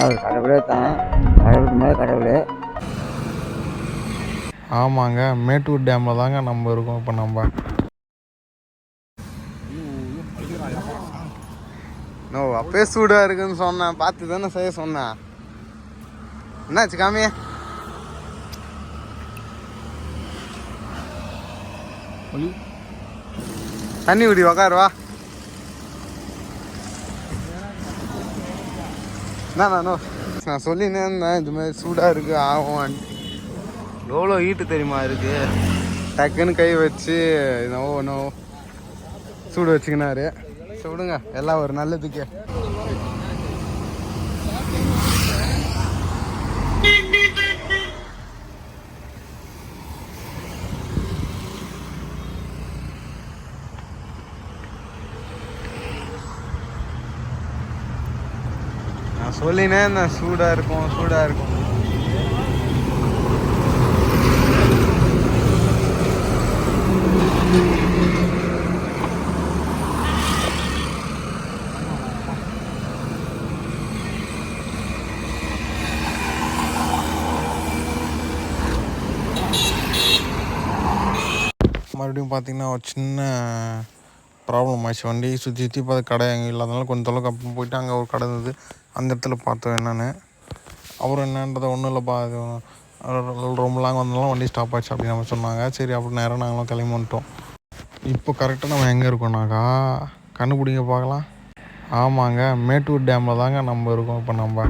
அவர் கடவுளே தான், கடவுளுக்கு மேலே கடவுள். ஆமாங்க, மேட்டூர் டேமில் தாங்க நம்ம இருக்கோம் இப்போ. நம்ம அப்பயே சூடாக இருக்குன்னு சொன்னேன், பார்த்து தானே செய்ய சொன்னேன். என்னாச்சு காமி? தண்ணி குடி, உக்காருவா. நான் சொல்லினே இருந்தேன் இது மாதிரி சூடாக இருக்குது ஆகும். எவ்வளோ ஹீட்டு தெரியுமா இருக்குது. டக்குன்னு கை வச்சு என்னவோ சூடு வச்சுக்கினாரு. விடுங்க, எல்லாம் ஒரு நல்லதுக்கே. நான் சொல்லினே இருந்தேன் சூடாக இருக்கும் சூடாக இருக்கும். மறுபடியும் பார்த்தீங்கன்னா ஒரு சின்ன ப்ராப்ளம் ஆயிடுச்சு. வண்டி சுற்றி பார்த்து கடை எங்கே இல்லாதனால கொஞ்சம் தொலைக்கு அப்புறம் போயிட்டு அங்கே ஒரு கடை இருந்தது, அந்த இடத்துல பார்த்தோம் என்னென்னு. அப்புறம் என்னன்றதை ஒன்றும் இல்லைப்பா, இது ரொம்ப லாங் வந்தாலும் வண்டி ஸ்டாப் ஆச்சு அப்படின்னு நம்ம சொன்னாங்க. சரி அப்படி நேரம் நாங்களும் கிளம்பி வந்துட்டோம். இப்போ கரெக்டாக நம்ம எங்கே இருக்கோம்னாக்கா, கண்டுபிடிங்க பார்க்கலாம். ஆமாங்க, மேட்டூர் டேமில் தாங்க நம்ம இருக்கோம் இப்போ. நம்ம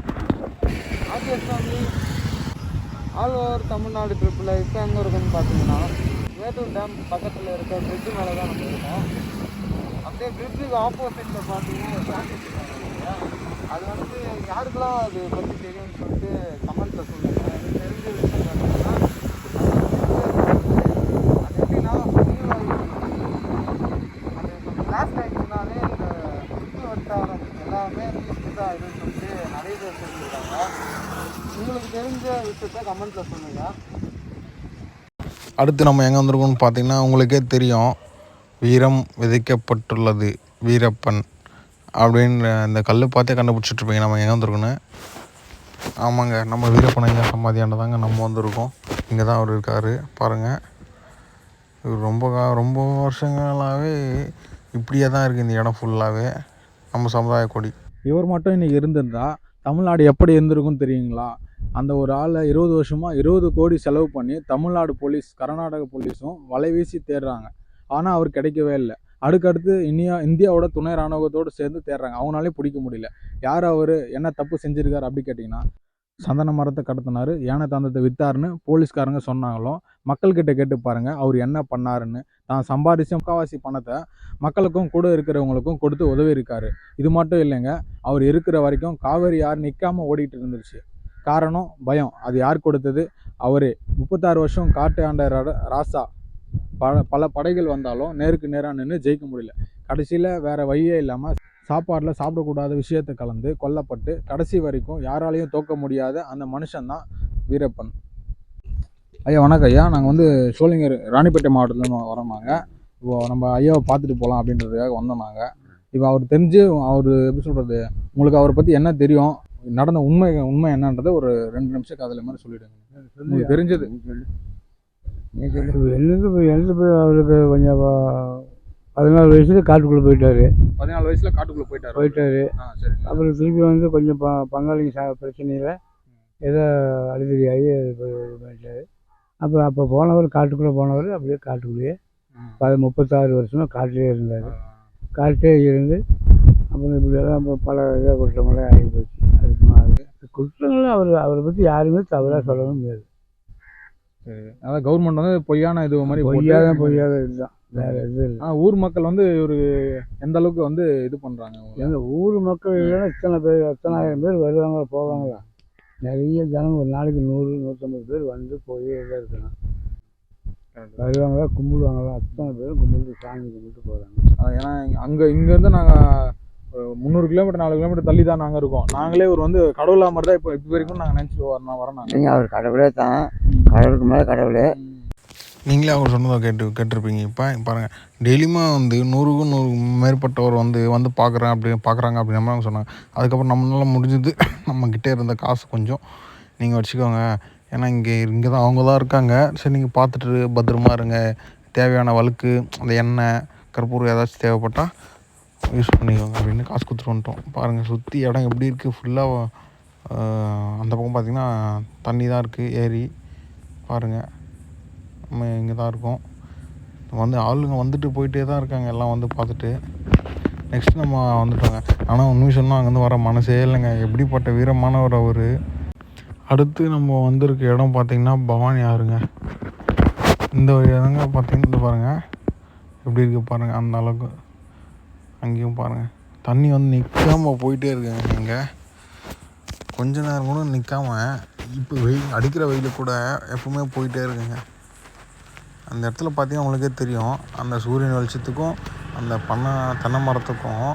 ஆல் ஓவர் தமிழ்நாடு ட்ரிப்பில் இப்போ எங்கே இருக்குன்னு பார்த்தீங்கன்னா, மேட்டூர் டேம் பக்கத்தில் இருக்க பிரிட்ஜு மேலே தான் நம்ம இருக்கோம். அப்படியே பிரிட்ஜுக்கு ஆப்போசிட்டில் பார்த்தீங்கன்னா அது வந்து யாருக்கெல்லாம் அது பற்றி தெரியும்னு சொல்லிட்டு கமெண்ட்டில் சொல்லுங்கள். எனக்கு தெரிஞ்ச விஷயம் பார்த்தீங்கன்னா, அது எப்படின்னா அந்த கிளாஸ் டைம்னாலே இந்த சுற்று வட்டாரம் எல்லாமே பீஸ்ஃபுல்லாக இதுன்னு சொல்லிட்டு நிறைய பேர் சொல்லியிருக்காங்க. உங்களுக்கு தெரிஞ்ச விஷயத்த கமெண்ட்டில் சொல்லுங்கள். அடுத்து நம்ம எங்கே வந்திருக்கோம்னு பார்த்தீங்கன்னா உங்களுக்கே தெரியும், வீரம் விதைக்கப்பட்டுள்ளது வீரப்பன் அப்படின்னு இந்த கல் பார்த்தே கண்டுபிடிச்சிட்ருப்பீங்க நம்ம எங்கே வந்திருக்கோன்னு. ஆமாங்க, நம்ம வீரப்பன் ஐயா சமாதியாண்டதாங்க நம்ம வந்திருக்கோம். இங்கே தான் அவர் இருக்கார் பாருங்கள். இவர் ரொம்ப வருஷங்களாகவே இப்படியே தான் இருக்குது இந்த இடம் ஃபுல்லாகவே, நம்ம சமுதாய கொடி. இவர் மட்டும் இன்றைக்கி இருந்திருந்தால் தமிழ்நாடு எப்படி இருந்திருக்குன்னு தெரியுங்களா? அந்த ஒரு ஆளை 20 வருஷமாக 20 கோடி செலவு பண்ணி தமிழ்நாடு போலீஸ் கர்நாடக போலீஸும் வலை வீசி தேடுறாங்க. ஆனால் அவர் கிடைக்கவே இல்லை. அடுத்தடுத்து இந்தியாவோட துணை இராணுவத்தோடு சேர்ந்து தேடுறாங்க, அவங்களாலே பிடிக்க முடியல. யார் அவர், என்ன தப்பு செஞ்சுருக்கார் அப்படி கேட்டிங்கன்னா, சந்தன மரத்தை கடத்தினார், யானை தந்தத்தை விற்றாருன்னு போலீஸ்காரங்க சொன்னாங்களும். மக்கள்கிட்ட கேட்டு பாருங்கள் அவர் என்ன பண்ணாருன்னு. தான் சம்பாதிச்ச முக்கால்வாசி பணத்தை மக்களுக்கும் கூட இருக்கிறவங்களுக்கும் கொடுத்து உதவி இருக்காரு. இது மட்டும் இல்லைங்க, அவர் இருக்கிற வரைக்கும் காவேரி யார் நிற்காமல் ஓடிட்டு இருந்துருச்சு. காரணம் பயம். அது யார் கொடுத்தது? அவரே. 36 வருஷம் காட்டு ஆண்ட ராசா பல படைகள் வந்தாலும் நேருக்கு நேராக நின்று ஜெயிக்க முடியல. கடைசியில் வேறு வழியே இல்லாமல் சாப்பாட்டில் சாப்பிடக்கூடாத விஷயத்தை கலந்து கொல்லப்பட்டு கடைசி வரைக்கும் யாராலையும் தோக்க முடியாத அந்த மனுஷன்தான் வீரப்பன். ஐயா வணக்கம் ஐயா, நாங்கள் வந்து சோளிங்கர் ராணிப்பேட்டை மாவட்டத்துலேருந்து வரோம். இப்போது நம்ம ஐயாவை பார்த்துட்டு போகலாம் அப்படின்றதுக்காக வந்தோம். இப்போ அவர் தெரிஞ்சு, அவர் எப்படி சொல்கிறது, உங்களுக்கு அவரை பற்றி என்ன தெரியும், நடந்த உண்மை என்னன்றதை ஒரு 2 நிமிஷம் அதில் மாதிரி சொல்லிவிடுங்க. உங்களுக்கு தெரிஞ்சது எழுந்து போய் அவருக்கு கொஞ்சம் 14 வயசுல காட்டுக்குள்ளே போயிட்டார். 14 வயசில் காட்டுக்குள்ளே போயிட்டாரு. சரி. அப்புறம் திருப்பி வந்து கொஞ்சம் பங்காளிங்க பிரச்சனையில் ஏதோ அழுதறி ஆகி போயிட்டார். அப்புறம் அப்போ போனவர், காட்டுக்குள்ளே போனவர் அப்படியே காட்டுக்குள்ளேயே 36 வருஷமாக காட்டிலே இருந்தார். காட்டிலே இருந்து அப்புறம் இப்படியெல்லாம் பல இதாக குற்றமெல்லாம் ஆகி போச்சு. அதுக்கு குற்றங்களும் அவரை பற்றி யாருமே தவறாக சொல்லவும் முடியாது. சரி, அதான் கவர்மெண்ட் வந்து பொய்யான இது மாதிரி பொய்யாத இதுதான், வேற இது இல்லை. ஊர் மக்கள் வந்து ஒரு எந்த அளவுக்கு வந்து இது பண்ணுறாங்க. எங்கள் ஊர் மக்கள் இல்லைன்னா இத்தனை பேர், 10,000 பேர் வருவாங்களா போவாங்களா? நிறைய ஜனங்க ஒரு நாளைக்கு 100-150 பேர் வந்து போய் இதாக இருக்கணும். வருவாங்களா, கும்பிடுவாங்களா, அத்தனை பேரும் கும்பிட்டு சாமி கும்பிட்டு போகிறாங்க. ஏன்னா இங்கேருந்து நாங்கள் 300 கிலோமீட்டர் 4 கிலோமீட்டர் தள்ளி தான் நாங்கள் இருக்கோம். நாங்களே ஒரு வந்து கடவுளா மாதிரி தான் இப்போ வரைக்கும் நாங்கள் நினச்சிட்டு வரோம். நீங்கள் அவர் கடவுளே தான், கடவுளுக்கு மேலே கடவுள். நீங்களே அவர் சொன்னதை கேட்டிருப்பீங்க. இப்போ பாருங்கள், டெய்லியுமே வந்து 100க்கும் 100 மேற்பட்டவர் வந்து பார்க்குறாங்க அப்படின்ற மாதிரி அவங்க சொன்னாங்க. அதுக்கப்புறம் நம்மளால் முடிஞ்சது நம்மக்கிட்டே இருந்த காசு கொஞ்சம் நீங்கள் வச்சுக்கோங்க, ஏன்னா இங்கே தான் அவங்க தான் இருக்காங்க, சரி நீங்கள் பார்த்துட்டு பத்திரமா இருங்க, தேவையான வழுக்கு அந்த எண்ணெய் கற்பூரம் ஏதாச்சும் தேவைப்பட்டால் யூஸ் பண்ணிக்கோங்க அப்படின்னு காசு கொடுத்துட்டு வந்துட்டோம். பாருங்கள் சுற்றி இடம் எப்படி இருக்குது, ஃபுல்லாக அந்த பக்கம் பார்த்திங்கன்னா தண்ணி தான் இருக்குது, ஏரி. பாருங்கள், நம்ம இங்கே தான் இருக்கோம். ஆளுங்க வந்துட்டு போயிட்டே தான் இருக்காங்க, எல்லாம் வந்து பார்த்துட்டு. நெக்ஸ்ட் நம்ம வந்துட்டோங்க. ஆனால் உண்மையை சொன்னால் அங்கேருந்து வர மனசே இல்லைங்க, எப்படிப்பட்ட வீரமானவர் அவர். அடுத்து நம்ம வந்திருக்க இடம் பார்த்திங்கன்னா பவானி ஆறுங்க. இந்த ஒரு இடங்க பார்த்திங்கன்னா பாருங்கள் எப்படி இருக்குது பாருங்கள், அந்த அளவுக்கு. அங்கேயும் பாருங்கள் தண்ணி வந்து நிற்காமல் போயிட்டே இருக்குங்க. இங்கே கொஞ்ச நேரம் கூட நிற்காமல் இப்போ அடிக்கிற வெயில் கூட எப்பவுமே போயிட்டே இருக்குங்க. அந்த இடத்துல பார்த்தீங்கன்னா உங்களுக்கே தெரியும், அந்த சூரியன் வெளிச்சத்துக்கும் அந்த தென்னை மரத்துக்கும்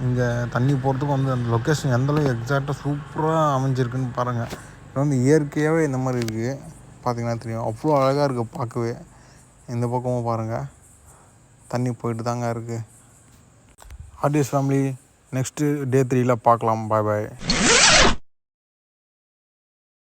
இங்கே தண்ணி போகிறதுக்கும் வந்து அந்த லொக்கேஷன் எந்தளவு எக்ஸாக்டாக சூப்பராக அமைஞ்சிருக்குன்னு பாருங்கள். இது வந்து இயற்கையாகவே இந்த மாதிரி இருக்குது, பார்த்திங்கன்னா தெரியும். அவ்வளோ அழகாக இருக்குது பார்க்கவே. இந்த பக்கமும் பாருங்கள் தண்ணி போயிட்டு தாங்க இருக்குது. ஆர்டிஎஸ் ஃபேமிலி நெக்ஸ்ட்டு டே 3ல் பார்க்கலாம். பாய் பாய்.